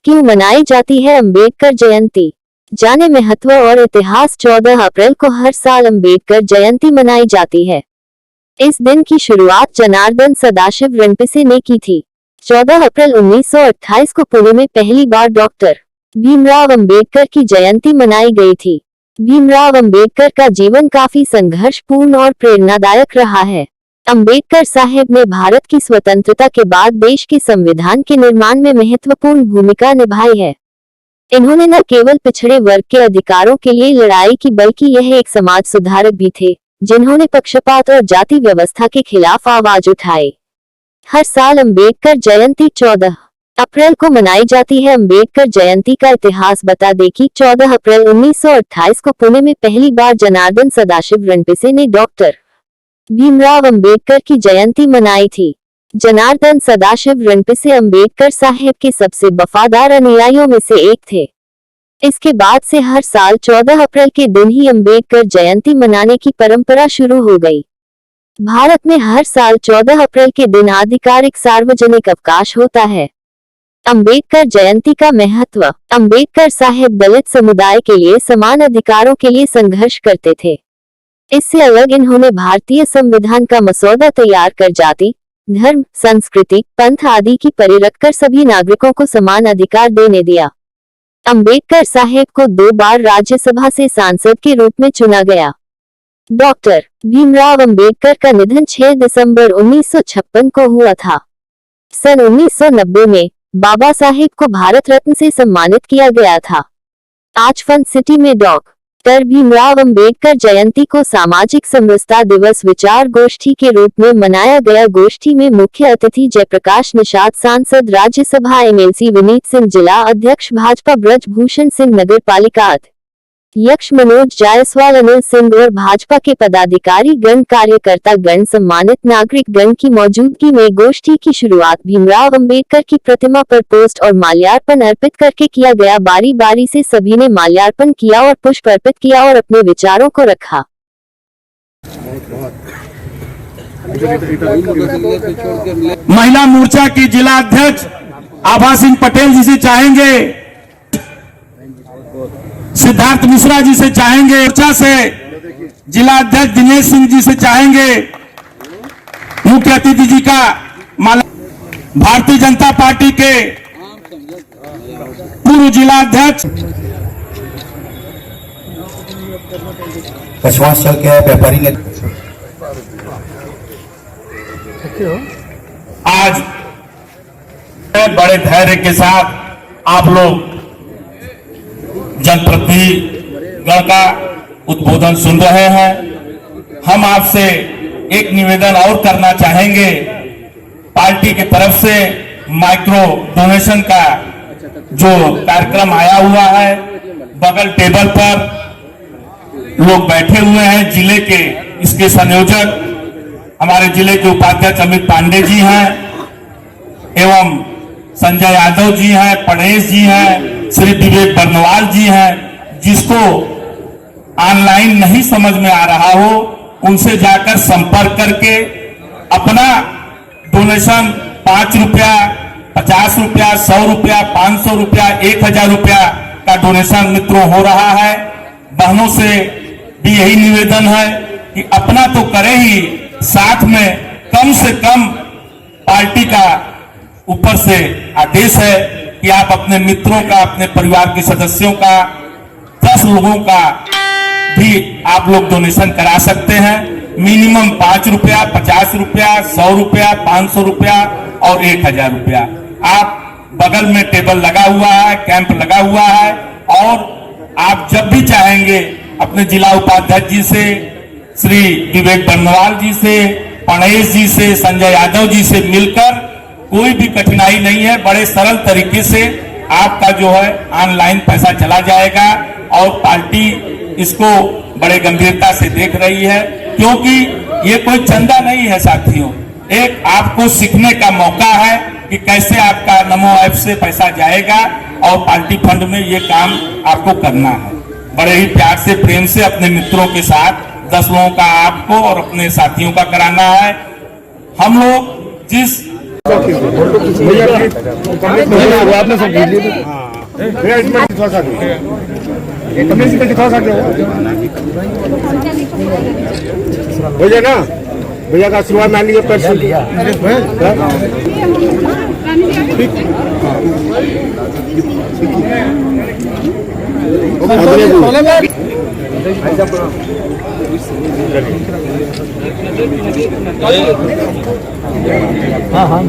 क्यों मनाई जाती है अंबेडकर जयंती? जाने महत्व और इतिहास। 14 अप्रैल को हर साल अंबेडकर जयंती मनाई जाती है। इस दिन की शुरुआत जनार्दन सदाशिव रिंपीसे ने की थी। 14 अप्रैल 1928 को पुणे में पहली बार डॉक्टर भीमराव अंबेडकर की जयंती मनाई गई थी। भीमराव अंबेडकर का जीवन काफी संघर्षपूर्ण और प्रेरणादायक रहा है। अंबेडकर साहब ने भारत की स्वतंत्रता के बाद देश के संविधान के निर्माण में महत्वपूर्ण भूमिका निभाई है। इन्होंने न केवल पिछड़े वर्ग के अधिकारों के लिए लड़ाई की, बल्कि यह एक समाज सुधारक भी थे, जिन्होंने पक्षपात और जाति व्यवस्था के खिलाफ आवाज उठाई। हर साल अंबेडकर जयंती 14 अप्रैल को मनाई जाती है। अंबेडकर जयंती का इतिहास बता दें कि 14 अप्रैल 1928 को पुणे में पहली बार जनार्दन सदाशिव रिंपीसे ने डॉक्टर भीमराव अंबेडकर की जयंती मनाई थी। जनार्दन सदाशिव रिंपीसे अंबेडकर साहब के सबसे वफादार अनुयायियों में से एक थे। इसके बाद से हर साल 14 अप्रैल के दिन ही अंबेडकर जयंती मनाने की परंपरा शुरू हो गई। भारत में हर साल 14 अप्रैल के दिन आधिकारिक सार्वजनिक अवकाश होता है। अंबेडकर जयंती का महत्व। अंबेडकर साहब दलित समुदाय के लिए समान अधिकारों के लिए संघर्ष करते थे। इससे अलग इन्होंने भारतीय संविधान का मसौदा तैयार कर जाति, धर्म, संस्कृति, पंथ आदि की परे रखकर सभी नागरिकों को समान अधिकार देने दिया। अंबेडकर साहब को 2 बार राज्यसभा से सांसद के रूप में चुना गया। डॉक्टर भीमराव अंबेडकर का निधन 6 दिसंबर 1956 को हुआ था। सन 1990 में बाबा साहेब को भारत रत्न से सम्मानित किया गया था। आज फन सिटी में डॉक्टर भीमराव अंबेडकर जयंती को सामाजिक समरसता दिवस विचार गोष्ठी के रूप में मनाया गया। गोष्ठी में मुख्य अतिथि जयप्रकाश निषाद, सांसद राज्यसभा एमएलसी विनीत सिंह, जिला अध्यक्ष भाजपा ब्रजभूषण सिंह, नगर पालिका अध्यक्ष मनोज जायसवाल, अनिल सिंह और भाजपा के पदाधिकारी गण, कार्यकर्ता गण, सम्मानित नागरिक गण की मौजूदगी में गोष्ठी की शुरुआत भीमराव अंबेडकर की प्रतिमा पर पोस्ट और माल्यार्पण अर्पित करके किया गया। बारी बारी से सभी ने माल्यार्पण किया और पुष्प अर्पित किया और अपने विचारों को रखा। महिला मोर्चा की जिला अध्यक्ष आभा सिंह पटेल जी से चाहेंगे, सिद्धार्थ मिश्रा जी से चाहेंगे, मोर्चा से जिला अध्यक्ष दिनेश सिंह जी से चाहेंगे मुख्य अतिथि जी का माला। भारतीय जनता पार्टी के पूर्व जिला अध्यक्ष कछवांचल के व्यापारी ने आज बड़े धैर्य के साथ आप लोग जनप्रतिनिधिगण का उद्बोधन सुन रहे हैं। हम आपसे एक निवेदन और करना चाहेंगे। पार्टी की तरफ से माइक्रो डोनेशन का जो कार्यक्रम आया हुआ है, बगल टेबल पर लोग बैठे हुए हैं। जिले के इसके संयोजक हमारे जिले के उपाध्यक्ष अमित पांडे जी हैं एवं संजय यादव जी हैं, पणेश जी हैं, श्री विवेक बर्नवाल जी हैं। जिसको ऑनलाइन नहीं समझ में आ रहा हो, उनसे जाकर संपर्क करके अपना डोनेशन 5 रुपया, 50 रुपया, 100 रुपया, 500 रुपया, 1000 रुपया का डोनेशन मित्रों हो रहा है। बहनों से भी यही निवेदन है कि अपना तो करें ही, साथ में कम से कम पार्टी का ऊपर से आदेश है कि आप अपने मित्रों का, अपने परिवार के सदस्यों का, 10 लोगों का भी आप लोग डोनेशन करा सकते हैं। मिनिमम 5 रुपया, 50 रुपया, 100 रुपया, 500 रुपया और 1000 रुपया। आप बगल में टेबल लगा हुआ है, कैंप लगा हुआ है और आप जब भी चाहेंगे अपने जिला उपाध्यक्ष जी से, श्री विवेक बर्नवाल जी से, पणेश जी से, संजय यादव जी से मिलकर, कोई भी कठिनाई नहीं है, बड़े सरल तरीके से आपका जो है ऑनलाइन पैसा चला जाएगा और पार्टी इसको बड़े गंभीरता से देख रही है, क्योंकि ये कोई चंदा नहीं है साथियों। एक आपको सीखने का मौका है कि कैसे आपका नमो ऐप से पैसा जाएगा और पार्टी फंड में ये काम आपको करना है। बड़े ही प्यार से, प्रेम से अपने मित्रों के साथ 10 लोगों का आपको और अपने साथियों का कराना है। हम लोग जिस आपने सब खरीद लिए भैया इसमें दिखा सकते दिखा सकते हो जाएगा भैया का आशीर्वाद मान लीजिए पैसे लिया हाँ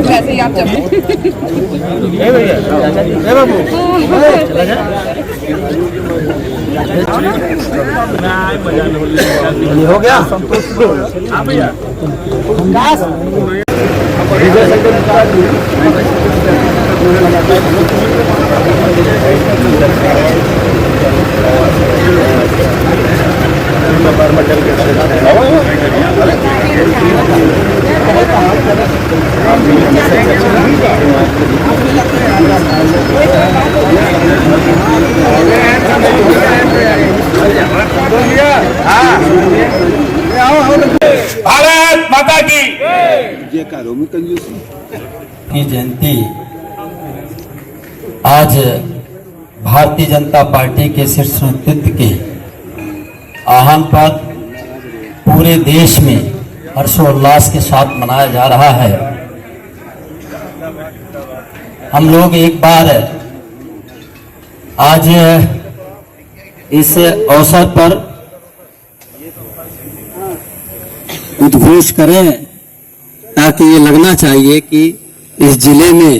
वैसे ही आप जब हो गया भारत माता की जयंती आज भारतीय जनता पार्टी के शीर्ष नेतृत्व के आह्वान पर पूरे देश में हर्षोल्लास के साथ मनाया जा रहा है। हम लोग एक बार आज इस अवसर पर उद्घोष करें ताकि ये लगना चाहिए कि इस जिले में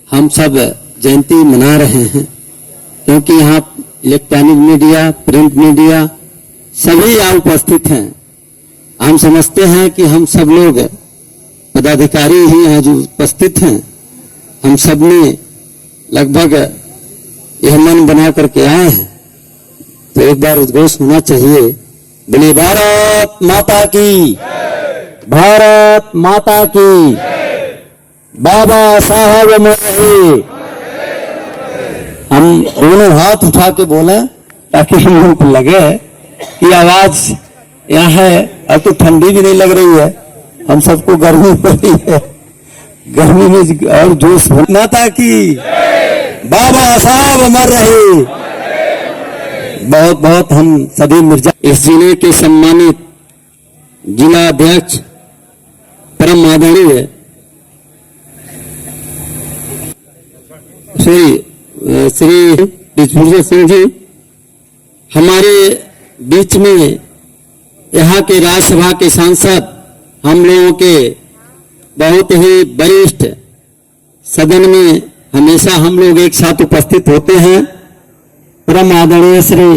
हम सब जयंती मना रहे हैं, क्योंकि यहाँ इलेक्ट्रॉनिक मीडिया, प्रिंट मीडिया सभी यहाँ उपस्थित हैं। हम समझते हैं कि हम सब लोग पदाधिकारी ही यहाँ जो उपस्थित हैं, हम सब ने लगभग यह मन बना करके आए हैं, तो एक बार उद्घोष होना चाहिए। बोले भारत माता की, भारत माता की, बाबा साहब अमर रहे। हम दोनों हाथ उठा के बोले ताकि हम लोग को लगे कि आवाज यहाँ है। अब तो ठंडी भी नहीं लग रही है, हम सबको गर्मी पड़ रही है, गर्मी में और जोश माता की, बाबा साहब अमर रहे। बहुत बहुत हम सभी मिर्जा इस जिले के सम्मानित जिला अध्यक्ष परम आदरणीय श्री दिग्विजय सिंह जी हमारे बीच में, यहाँ के राज्यसभा के सांसद, हम लोगों के बहुत ही वरिष्ठ सदन में हमेशा हम लोग एक साथ उपस्थित होते हैं। परम आदरणीय श्री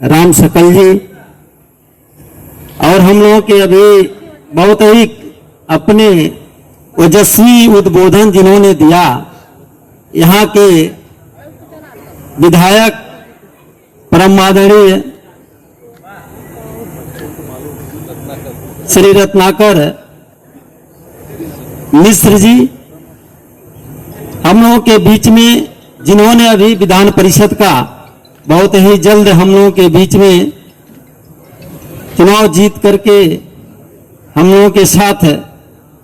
राम सकल जी, और हम लोगों के अभी बहुत ही अपने ओजस्वी उद्बोधन जिन्होंने दिया, यहाँ के विधायक परम आदरणीय श्री रत्नाकर मिश्र जी, हम लोगों के बीच में जिन्होंने अभी विधान परिषद का बहुत ही जल्द हम लोगों के बीच में चुनाव जीत करके हम लोगों के साथ,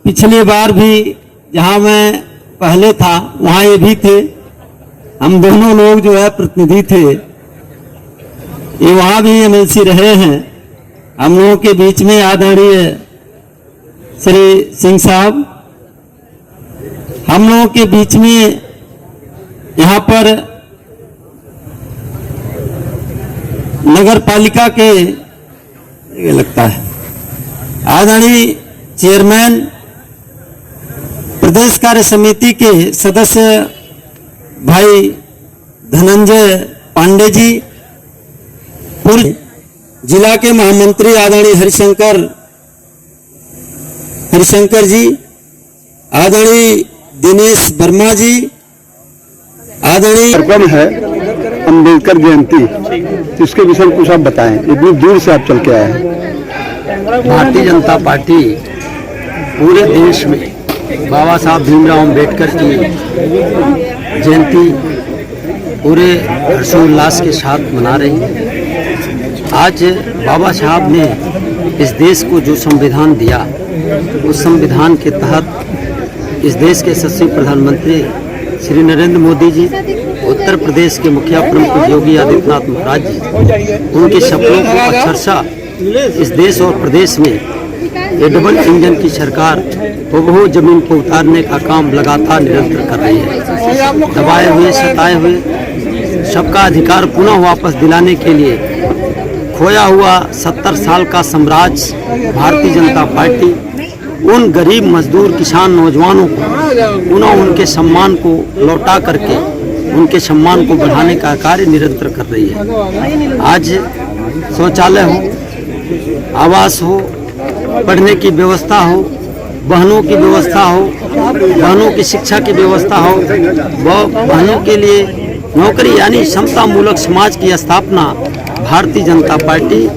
पिछले बार भी जहां मैं पहले था वहां ये भी थे, हम दोनों लोग जो है प्रतिनिधि थे, ये वहां भी एमएलसी रहे हैं। हम लोगों के बीच में आदरणीय श्री सिंह साहब, हम लोगों के बीच में यहाँ पर नगर पालिका के लगता है आदरणीय चेयरमैन प्रदेश कार्य समिति के सदस्य भाई धनंजय पांडे जी, पूर्व जिला के महामंत्री आदरणीय हरिशंकर जी, आदरणीय दिनेश वर्मा जी, आदरणीय कार्यक्रम है अम्बेडकर जयंती, इसके विषय में कुछ आप बताएं। इतनी दूर से आप चल के आए हैं। भारतीय जनता पार्टी पूरे देश में बाबा साहब भीमराव अम्बेडकर की जयंती पूरे हर्षोल्लास के साथ मना रही है। आज बाबा साहब ने इस देश को जो संविधान दिया, उस संविधान के तहत इस देश के यशस्वी प्रधानमंत्री श्री नरेंद्र मोदी जी, उत्तर प्रदेश के मुखिया प्रमुख योगी आदित्यनाथ महाराज जी, उनके सपनों को अक्षरशः इस देश और प्रदेश में ये डबल इंजन की सरकार वो जमीन को उतारने का काम लगातार निरंतर कर रही है। दबाए हुए, सताए हुए सबका अधिकार पुनः वापस दिलाने के लिए खोया हुआ 70 साल का साम्राज्य भारतीय जनता पार्टी उन गरीब मजदूर किसान नौजवानों को पुनः उनके सम्मान को लौटा करके उनके सम्मान को बढ़ाने का कार्य निरंतर कर रही है। आज शौचालय हो, आवास हो, पढ़ने की व्यवस्था हो, बहनों की व्यवस्था हो, बहनों की शिक्षा की व्यवस्था हो, बहनों के लिए नौकरी यानी समता मूलक समाज की स्थापना भारतीय जनता पार्टी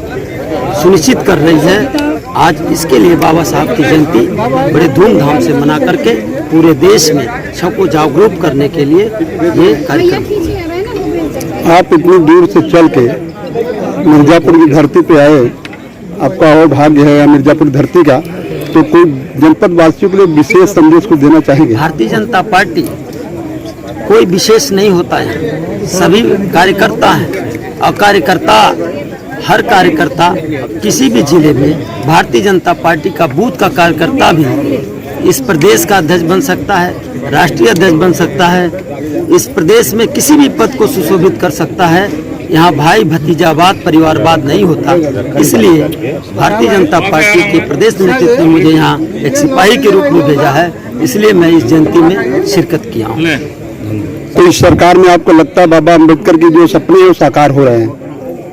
सुनिश्चित कर रही है। आज इसके लिए बाबा साहब की जयंती बड़े धूमधाम से मना करके पूरे देश में सबको जागरूक करने के लिए ये कार्यक्रम। आप इतनी दूर से चल के मिर्जापुर की धरती पे आए, आपका और भाग्य है मिर्जापुर धरती का, तो कोई जनपद वासियों के लिए विशेष संदेश को देना चाहेंगे? भारतीय जनता पार्टी कोई विशेष नहीं होता है, सभी कार्यकर्ता हैं और कार्यकर्ता हर कार्यकर्ता किसी भी जिले में भारतीय जनता पार्टी का बूथ का कार्यकर्ता भी इस प्रदेश का अध्यक्ष बन सकता है, राष्ट्रीय अध्यक्ष बन सकता है, इस प्रदेश में किसी भी पद को सुशोभित कर सकता है। यहाँ भाई भतीजावाद परिवारवाद नहीं होता। इसलिए भारतीय जनता पार्टी के प्रदेश नेतृत्व ने मुझे यहाँ एक सिपाही के रूप में भेजा है, इसलिए मैं इस जयंती में शिरकत किया हूँ। तो इस सरकार में आपको लगता है बाबा अम्बेडकर के जो सपने हैं वो साकार हो रहे हैं?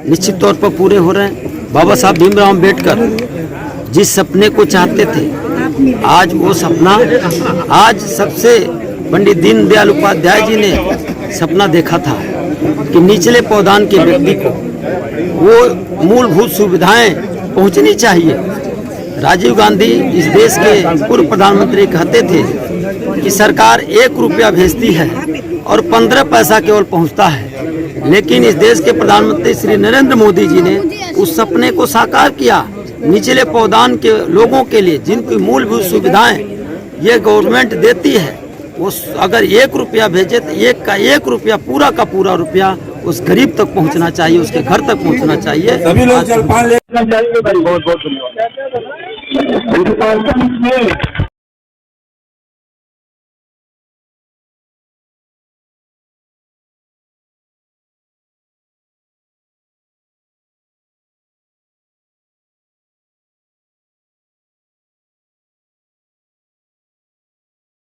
निश्चित तौर पर पूरे हो रहे हैं। बाबा साहब भीमराव अम्बेडकर जिस सपने को चाहते थे, आज वो सपना आज सबसे पंडित दीनदयाल उपाध्याय जी ने सपना देखा था कि निचले पौधान के व्यक्ति को वो मूलभूत सुविधाएं पहुंचनी चाहिए। राजीव गांधी इस देश के पूर्व प्रधानमंत्री कहते थे कि सरकार 1 रुपया भेजती है और 15 पैसा केवल पहुंचता है, लेकिन इस देश के प्रधानमंत्री श्री नरेंद्र मोदी जी ने उस सपने को साकार किया। निचले पौधान के लोगों के लिए जिनकी मूलभूत सुविधाएं ये गवर्नमेंट देती है, वो अगर 1 रुपया भेजे तो 1 का 1 रुपया पूरा का पूरा रुपया उस गरीब तक पहुंचना चाहिए, उसके घर तक पहुंचना चाहिए। सभी लोग जलपान लेना चाहिए। बहुत बहुत धन्यवाद।